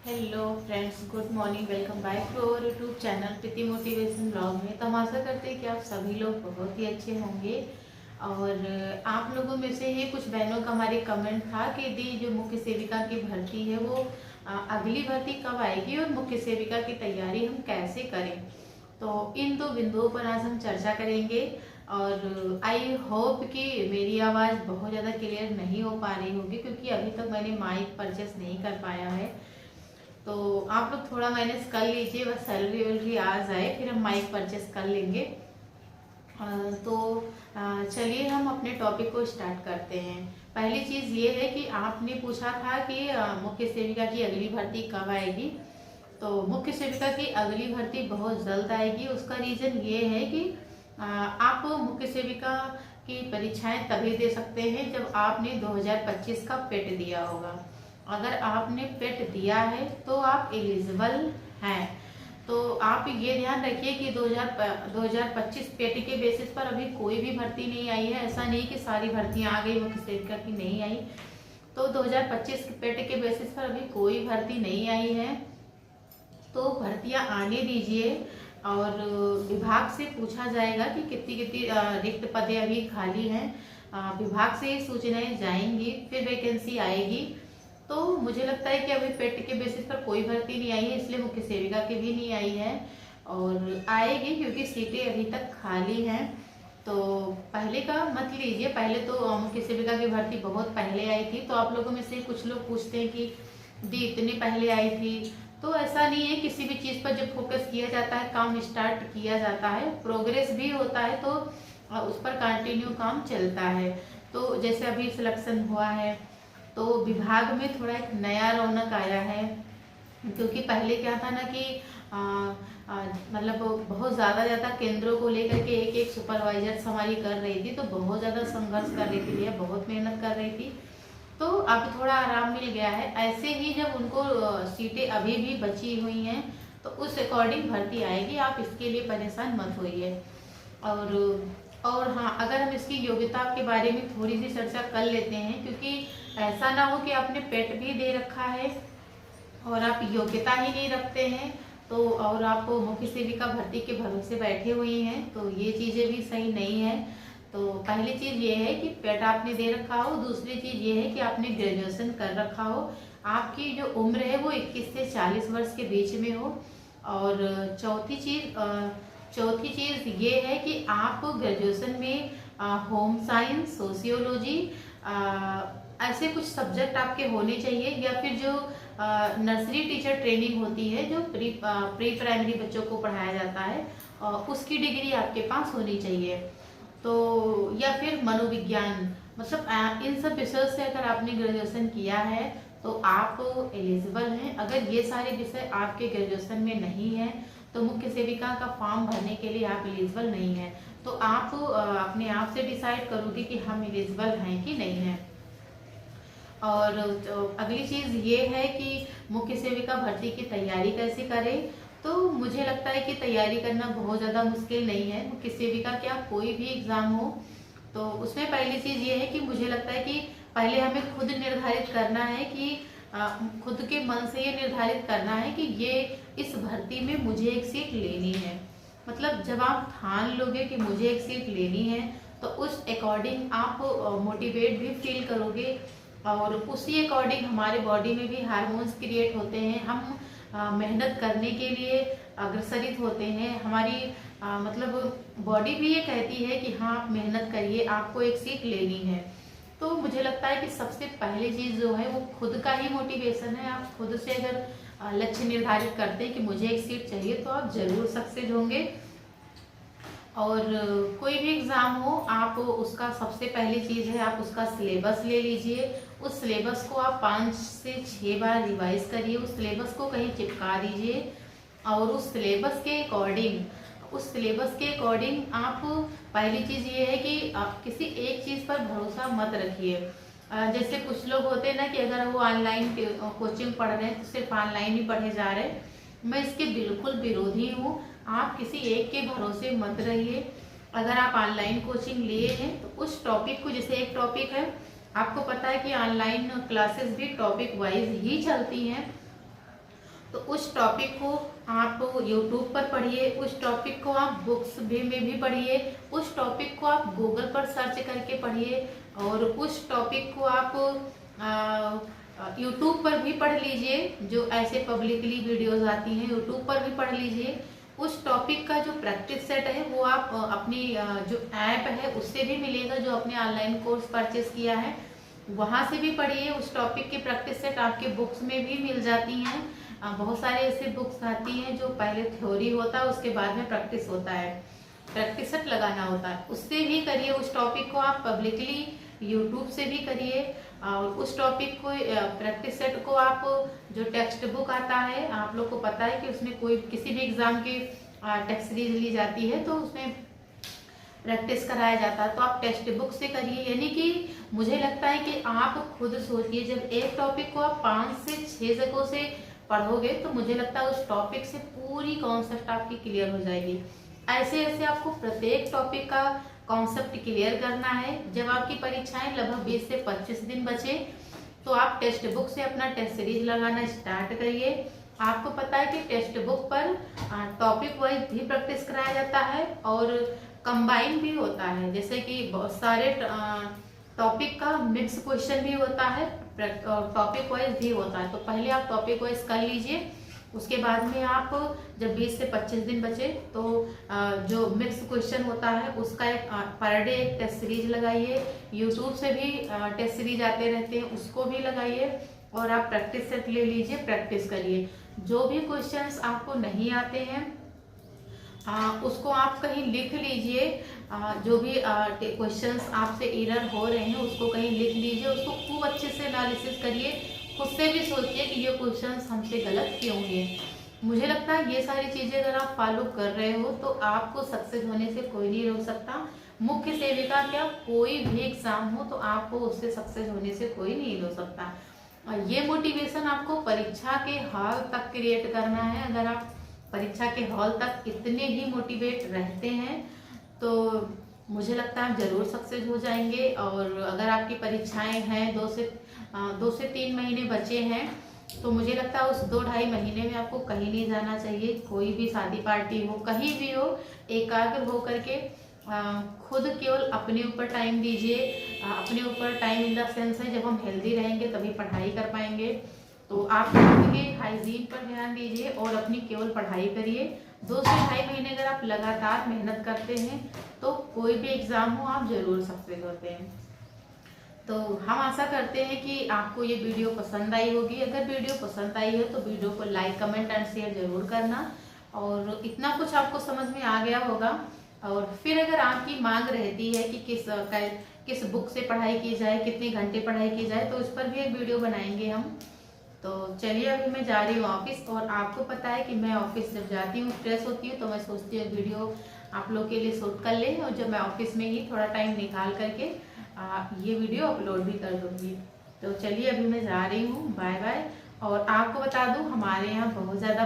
Hello friends, good morning. Welcome back to our YouTube channel Preeti motivation blog में। तो हम आशा करते हैं कि आप सभी लोग बहुत ही अच्छे होंगे। और आप लोगों में से ही कुछ बहनों का हमारे कमेंट था कि दी जो मुख्य सेविका की भर्ती है वो अगली भर्ती कब आएगी और मुख्य सेविका की तैयारी हम कैसे करें। तो इन दो बिंदुओं पर आज हम चर्चा करेंगे। और आई होप कि मेरी आवाज़ बहुत ज़्यादा क्लियर नहीं हो पा रही होगी, क्योंकि अभी तक मैंने माइक परचेस नहीं कर पाया है। तो आप लोग थोड़ा माइनस कर लीजिए, बस सैलरी वैलरी आ जाए फिर हम माइक परचेस कर लेंगे। तो चलिए हम अपने टॉपिक को स्टार्ट करते हैं। पहली चीज़ ये है कि आपने पूछा था कि मुख्य सेविका की अगली भर्ती कब आएगी। तो मुख्य सेविका की अगली भर्ती बहुत जल्द आएगी। उसका रीज़न ये है कि आप मुख्य सेविका की परीक्षाएं तभी दे सकते हैं जब आपने 2025 का पेट दिया होगा। अगर आपने पेट दिया है तो आप एलिजिबल हैं। तो आप ये ध्यान रखिए कि 2025 पेट के बेसिस पर अभी कोई भी भर्ती नहीं आई है। ऐसा नहीं कि सारी भर्तियां आ गई, मुख्य सेविका की नहीं आई। तो 2025 पेट के बेसिस पर अभी कोई भर्ती नहीं आई है। तो भर्तियां आने दीजिए और विभाग से पूछा जाएगा कि कितनी कितनी रिक्त पदें अभी खाली हैं। विभाग से ही सूचनाएं जाएंगी, फिर वैकेंसी आएगी। तो मुझे लगता है कि अभी पेट के बेसिस पर कोई भर्ती नहीं आई है, इसलिए मुख्य सेविका की भी नहीं आई है और आएगी क्योंकि सीटें अभी तक खाली हैं। तो पहले का मत लीजिए। पहले तो मुख्य सेविका की भर्ती बहुत पहले आई थी। तो आप लोगों में से कुछ लोग पूछते हैं कि दी इतनी पहले आई थी। तो ऐसा नहीं है, किसी भी चीज़ पर जब फोकस किया जाता है, काम स्टार्ट किया जाता है, प्रोग्रेस भी होता है, तो उस पर कंटिन्यू काम चलता है। तो जैसे अभी सिलेक्शन हुआ है तो विभाग में थोड़ा एक नया रौनक आया है। क्योंकि पहले क्या था ना कि मतलब बहुत ज़्यादा केंद्रों को लेकर के एक एक सुपरवाइजर हमारी कर रही थी, तो बहुत ज़्यादा संघर्ष कर रही थी भैया, बहुत मेहनत कर रही थी। तो अब थोड़ा आराम मिल गया है। ऐसे ही जब उनको सीटें अभी भी बची हुई हैं तो उस अकॉर्डिंग भर्ती आएगी, आप इसके लिए परेशान मत होइए। और हाँ, अगर हम इसकी योग्यता के बारे में थोड़ी सी चर्चा कर लेते हैं, क्योंकि ऐसा ना हो कि आपने पेट भी दे रखा है और आप योग्यता ही नहीं रखते हैं, तो और आप मुख्य सेविका भर्ती के भरोसे बैठे हुए हैं, तो ये चीज़ें भी सही नहीं है। तो पहली चीज़ ये है कि पेट आपने दे रखा हो। दूसरी चीज़ ये है कि आपने ग्रेजुएशन कर रखा हो, आपकी जो उम्र है वो 21 से 40 वर्ष के बीच में हो। और चौथी चीज़ ये है कि आप ग्रेजुएशन में होम साइंस, सोशियोलॉजी, ऐसे कुछ सब्जेक्ट आपके होने चाहिए, या फिर जो नर्सरी टीचर ट्रेनिंग होती है, जो प्री प्राइमरी बच्चों को पढ़ाया जाता है, उसकी डिग्री आपके पास होनी चाहिए। तो या फिर मनोविज्ञान, मतलब इन सब विषयों से अगर आपने ग्रेजुएशन किया है तो आप एलिजिबल हैं। अगर ये सारे विषय आपके ग्रेजुएशन में नहीं है तो मुख्य सेविका का फॉर्म भरने के लिए आप एलिजिबल नहीं हैं। तो आप अपने आप से डिसाइड करोगे कि हम एलिजिबल हैं कि नहीं हैं। और तो अगली चीज़ ये है कि मुख्य सेविका भर्ती की तैयारी कैसे करें। तो मुझे लगता है कि तैयारी करना बहुत ज़्यादा मुश्किल नहीं है। मुख्य सेविका क्या कोई भी एग्ज़ाम हो, तो उसमें पहली चीज़ ये है कि मुझे लगता है कि पहले हमें खुद निर्धारित करना है कि खुद के मन से ये निर्धारित करना है कि ये इस भर्ती में मुझे एक सीट लेनी है। मतलब जब आप ठान लोगे कि मुझे एक सीट लेनी है तो उस अकॉर्डिंग आप मोटिवेट भी फील करोगे, और उसी अकॉर्डिंग हमारे बॉडी में भी हार्मोन्स क्रिएट होते हैं। हम मेहनत करने के लिए अग्रसरित होते हैं। हमारी मतलब बॉडी भी ये कहती है कि हाँ आप मेहनत करिए, आपको एक सीट लेनी है। तो मुझे लगता है कि सबसे पहली चीज़ जो है वो खुद का ही मोटिवेशन है। आप खुद से अगर लक्ष्य निर्धारित करते हैं कि मुझे एक सीट चाहिए, तो आप जरूर सक्सेस होंगे। और कोई भी एग्ज़ाम हो, आप उसका सबसे पहली चीज़ है आप उसका सिलेबस ले लीजिए। उस सिलेबस को आप 5 से 6 बार रिवाइज करिए, उस सिलेबस को कहीं चिपका दीजिए और उस सिलेबस के अकॉर्डिंग आप पहली चीज़ ये है कि आप किसी एक चीज़ पर भरोसा मत रखिए। जैसे कुछ लोग होते हैं ना कि अगर वो ऑनलाइन कोचिंग पढ़ रहे हैं तो सिर्फ ऑनलाइन ही पढ़े जा रहे हैं। मैं इसके बिल्कुल विरोधी हूँ। आप किसी एक के भरोसे मत रहिए। अगर आप ऑनलाइन कोचिंग लिए हैं तो उस टॉपिक को, जैसे एक टॉपिक है, आपको पता है कि ऑनलाइन क्लासेस भी टॉपिक वाइज ही चलती हैं, तो उस टॉपिक को आप यूट्यूब पर पढ़िए, उस टॉपिक को आप बुक्स में भी पढ़िए, उस टॉपिक को आप गूगल पर सर्च करके पढ़िए, और उस टॉपिक को आप यूट्यूब पर भी पढ़ लीजिए। जो ऐसे पब्लिकली वीडियोस आती हैं यूट्यूब पर भी पढ़ लीजिए। उस टॉपिक का जो प्रैक्टिस सेट है वो आप अपनी जो ऐप है उससे भी मिलेगा, जो आपने ऑनलाइन कोर्स परचेस किया है वहाँ से भी पढ़िए। उस टॉपिक के प्रैक्टिस सेट आपके बुक्स में भी मिल जाती हैं। बहुत सारे ऐसे बुक्स आती हैं जो पहले थ्योरी होता है उसके बाद में प्रैक्टिस होता है, प्रैक्टिस सेट लगाना होता है, उससे भी करिए। उस टॉपिक को आप पब्लिकली यूट्यूब से भी करिए, और उस टॉपिक को प्रैक्टिस सेट को आप जो टेक्स्ट बुक आता है, आप लोग को पता है कि उसमें कोई किसी भी एग्जाम की टेक्स्ट सीरीज ली जाती है तो उसमें प्रैक्टिस कराया जाता है, तो आप टेक्स्ट बुक से करिए। यानी कि मुझे लगता है कि आप खुद सोचिए, जब एक टॉपिक को आप 5 से 6 जगहों से पढ़ोगे तो मुझे लगता है उस टॉपिक से पूरी कॉन्सेप्ट आपकी क्लियर हो जाएगी। ऐसे ऐसे आपको प्रत्येक टॉपिक का कॉन्सेप्ट क्लियर करना है। जब आपकी परीक्षाएं लगभग 20 से 25 दिन बचे तो आप टेक्स्ट बुक से अपना टेस्ट सीरीज लगाना स्टार्ट करिए। आपको पता है कि टेक्स्ट बुक पर टॉपिक वाइज भी प्रैक्टिस कराया जाता है और कंबाइन भी होता है, जैसे कि बहुत सारे टॉपिक का मिक्स क्वेश्चन भी होता है, टॉपिक वाइज भी होता है। तो पहले आप टॉपिक वाइज कर लीजिए, उसके बाद में आप जब 20 से 25 दिन बचे तो जो मिक्स क्वेश्चन होता है उसका एक पर डे एक टेस्ट सीरीज लगाइए। यूट्यूब से भी टेस्ट सीरीज आते रहते हैं, उसको भी लगाइए और आप प्रैक्टिस सेट ले लीजिए, प्रैक्टिस करिए। जो भी क्वेश्चंस आपको नहीं आते हैं उसको आप कहीं लिख लीजिए। जो भी क्वेश्चंस आपसे एरर हो रहे हैं उसको कहीं लिख लीजिए, उसको खूब अच्छे से एनालिसिस करिए, खुद से भी सोचिए कि ये क्वेश्चंस हमसे गलत क्यों हुए। मुझे लगता है ये सारी चीजें अगर आप फॉलो कर रहे हो तो आपको सक्सेस होने से कोई नहीं रोक सकता। मुख्य सेविका क्या, कोई भी एग्जाम हो तो आपको उससे सक्सेस होने से कोई नहीं रोक सकता। ये मोटिवेशन आपको परीक्षा के हॉल तक क्रिएट करना है। अगर आप परीक्षा के हॉल तक इतने ही मोटिवेट रहते हैं तो मुझे लगता है आप जरूर सक्सेस हो जाएंगे। और अगर आपकी परीक्षाएं हैं 2 से 3 महीने बचे हैं तो मुझे लगता है उस 2-2.5 महीने में आपको कहीं नहीं जाना चाहिए। कोई भी शादी पार्टी हो, कहीं भी हो, एकाग्र हो करके खुद केवल अपने ऊपर टाइम दीजिए। अपने ऊपर टाइम इन द सेंस है, जब हम हेल्दी रहेंगे तभी पढ़ाई कर पाएंगे। तो आप खुद के हाइजीन पर ध्यान दीजिए और अपनी केवल पढ़ाई करिए। 2 से 2.5 महीने अगर आप लगातार मेहनत करते हैं तो कोई भी एग्जाम हो आप जरूर सक्सेस होते हैं। तो हम आशा करते हैं कि आपको ये वीडियो पसंद आई होगी। अगर वीडियो पसंद आई हो तो वीडियो को लाइक, कमेंट एंड शेयर जरूर करना। और इतना कुछ आपको समझ में आ गया होगा। और फिर अगर आपकी मांग रहती है कि किस बुक से पढ़ाई की जाए, कितने घंटे पढ़ाई की जाए, तो इस पर भी एक वीडियो बनाएंगे हम। तो चलिए अभी मैं जा रही हूँ ऑफिस, और आपको पता है कि मैं ऑफिस जब जाती हूँ फ्रेश होती हूँ तो मैं सोचती हूँ वीडियो आप लोग के लिए शूट कर लें, और जब मैं ऑफिस में ही थोड़ा टाइम निकाल करके ये वीडियो अपलोड भी कर दूँगी। तो चलिए अभी मैं जा रही हूँ, बाय बाय। और आपको बता दूँ हमारे यहाँ बहुत ज़्यादा